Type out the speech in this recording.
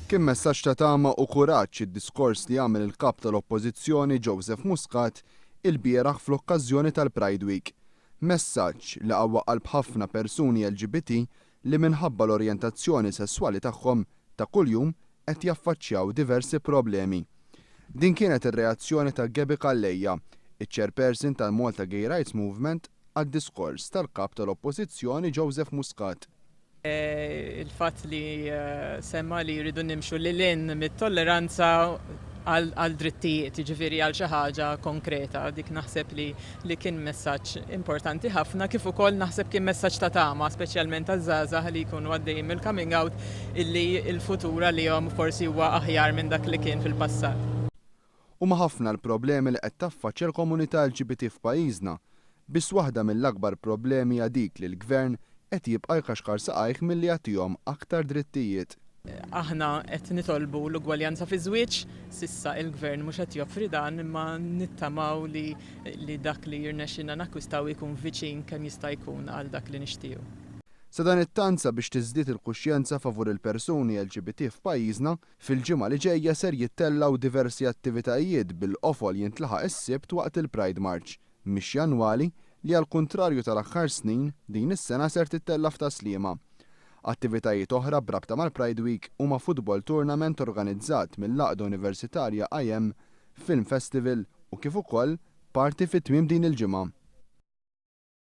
Kien messaġġ ta' tama u kuraġġ id-diskors li għamel il-kap tal-Oppożizzjoni Joseph Muscat il-bieraħ fl-okkażjoni tal-Pride Week. Messaġġ li qawwa qalb ħafna persuni LGBT li minħabba l-orjentazzjoni sesswali tagħhom ta' kuljum qed jaffaċċjaw diversi problemi. Din kienet ir-reazzjoni ta' Gebi Kallejja, iċ-chairperson tal-Malta Gay Rights Movement, għad-diskors tal-kap tal-Oppożizzjoni Joseph Muscat. Il-fatt li semma li jridu nimxu lil-in mit-tolleranza għal drittijiet, jiġifieri għal xi ħaġa konkreta, dik naħseb li kien messaġġ importanti ħafna, kif ukoll naħseb kien messaġġ ta' tama, speċjalment taż-żgħażagħ li jkunu għaddejjin mill-coming out illi l-futur għalihom forsi huwa aħjar minn dak li kien fil-passat. Huma ħafna l-problemi li qed taffaċċja l-komunità LGBT f'pajjiżna, biss waħda mill-akbar problemi hija dik li l-Gvern qed jibqa' jkaxkar saqajh milli jagħtihom aktar drittijiet. Aħna qed nitolbu l-ugwaljanza fi żwieġ, sissa il-Gvern mhux qed joffri dan imma nittamaw li dak li jirnexxina nakkwistaw ikun viċin kemm jista' jkun għal dak li nixtiequ. Sa dan it-tanza biex tiżdied il-kuxjenza favur il-persuni LGBT f'pajjiżna, fil-ġimgħa li ġejja ser jittellaw diversi attivitajiet bil-qofol jintlaħaq is-sibt waqt il-Pride March, mhix annwali li għall-kuntrarju tal-aħħar snin din is-sena ser tittella f'Taslima. Attivitajiet oħra brabta mal-Pride Week huma football tournament organizzat mill-Laqda Universitarja IM, Film Festival u kif ukoll party fit-tmiem din il-ġimgħa.